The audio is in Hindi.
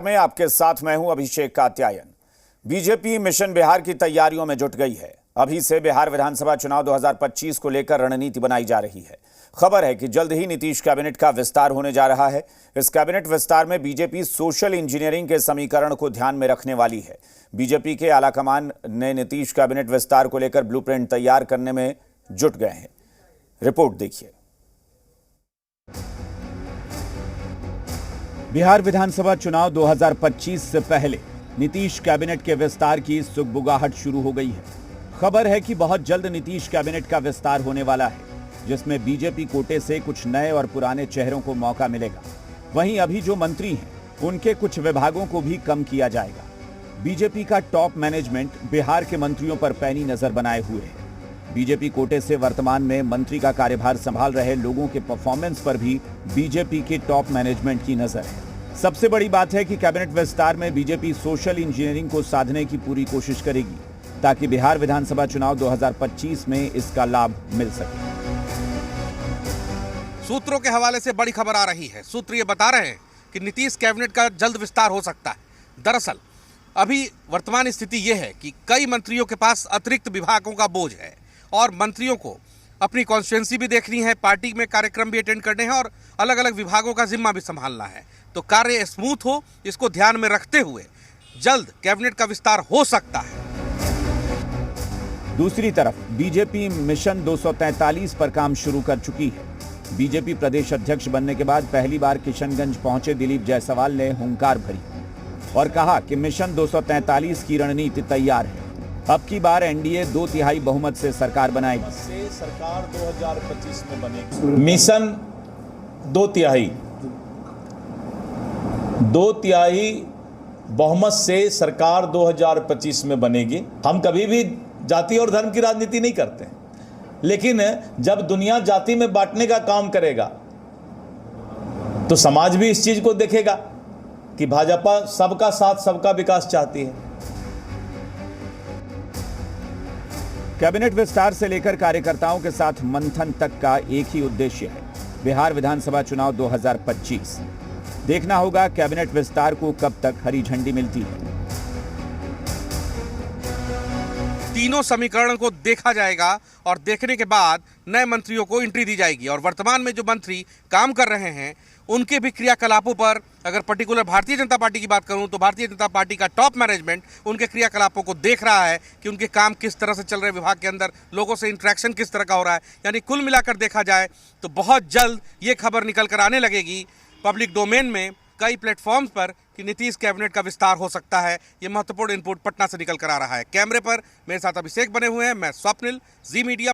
में आपके साथ मैं हूं अभिषेक कात्यायन। बीजेपी मिशन बिहार की तैयारियों में जुट गई है। अभी से बिहार विधानसभा चुनाव 2025 को लेकर रणनीति बनाई जा रही है। खबर है कि जल्द ही नीतीश कैबिनेट का विस्तार होने जा रहा है। इस कैबिनेट विस्तार में बीजेपी सोशल इंजीनियरिंग के समीकरण को ध्यान में रखने वाली है। बीजेपी के आलाकमान ने नीतीश कैबिनेट विस्तार को लेकर ब्लूप्रिंट तैयार करने में जुट गए हैं। रिपोर्ट देखिए। बिहार विधानसभा चुनाव 2025 से पहले नीतीश कैबिनेट के विस्तार की सुगबुगाहट शुरू हो गई है। खबर है कि बहुत जल्द नीतीश कैबिनेट का विस्तार होने वाला है, जिसमें बीजेपी कोटे से कुछ नए और पुराने चेहरों को मौका मिलेगा। वहीं अभी जो मंत्री हैं, उनके कुछ विभागों को भी कम किया जाएगा। बीजेपी का टॉप मैनेजमेंट बिहार के मंत्रियों पर पैनी नजर बनाए हुए है। बीजेपी कोटे से वर्तमान में मंत्री का कार्यभार संभाल रहे लोगों के परफॉर्मेंस पर भी बीजेपी के टॉप मैनेजमेंट की नजर है। सबसे बड़ी बात है कि कैबिनेट विस्तार में बीजेपी सोशल इंजीनियरिंग को साधने की पूरी कोशिश करेगी, ताकि बिहार विधानसभा चुनाव 2025 में इसका लाभ मिल सके। सूत्रों के हवाले से बड़ी खबर आ रही है। सूत्र ये बता रहे हैं कि नीतीश कैबिनेट का जल्द विस्तार हो सकता है। दरअसल अभी वर्तमान स्थिति ये है कि कई मंत्रियों के पास अतिरिक्त विभागों का बोझ है और मंत्रियों को अपनी कॉन्स्टिट्यूएंसी भी देखनी है, पार्टी में कार्यक्रम भी अटेंड करने हैं और अलग अलग विभागों का जिम्मा भी संभालना है। तो कार्य स्मूथ हो, इसको ध्यान में रखते हुए जल्द कैबिनेट का विस्तार हो सकता है। दूसरी तरफ बीजेपी मिशन 243 पर काम शुरू कर चुकी है। बीजेपी प्रदेश अध्यक्ष बनने के बाद पहली बार किशनगंज पहुंचे दिलीप जायसवाल ने हुंकार भरी और कहा कि मिशन 243 की रणनीति तैयार है। अब की बार एनडीए 2/3 बहुमत से सरकार बनाएगी। सरकार 2025 में बनेगी। मिशन 2/3 बहुमत से सरकार 2025 में बनेगी। हम कभी भी जाति और धर्म की राजनीति नहीं करते, लेकिन जब दुनिया जाति में बांटने का काम करेगा तो समाज भी इस चीज को देखेगा कि भाजपा सबका साथ सबका विकास चाहती है। कैबिनेट विस्तार से लेकर कार्यकर्ताओं के साथ मंथन तक का एक ही उद्देश्य है, बिहार विधानसभा चुनाव 2025। देखना होगा कैबिनेट विस्तार को कब तक हरी झंडी मिलती है। तीनों समीकरणों को देखा जाएगा और देखने के बाद नए मंत्रियों को एंट्री दी जाएगी। और वर्तमान में जो मंत्री काम कर रहे हैं उनके भी क्रियाकलापों पर, अगर पर्टिकुलर भारतीय जनता पार्टी की बात करूं तो भारतीय जनता पार्टी का टॉप मैनेजमेंट उनके क्रियाकलापों को देख रहा है कि उनके काम किस तरह से चल रहे, विभाग के अंदर लोगों से इंटरेक्शन किस तरह का हो रहा है। यानी कुल मिलाकर देखा जाए तो बहुत जल्द ये खबर निकल कर आने लगेगी पब्लिक डोमेन में कई प्लेटफॉर्म्स पर कि नीतीश कैबिनेट का विस्तार हो सकता है। ये महत्वपूर्ण इनपुट पटना से निकल कर आ रहा है। कैमरे पर मेरे साथ अभिषेक बने हुए हैं, मैं स्वप्निल, जी मीडिया।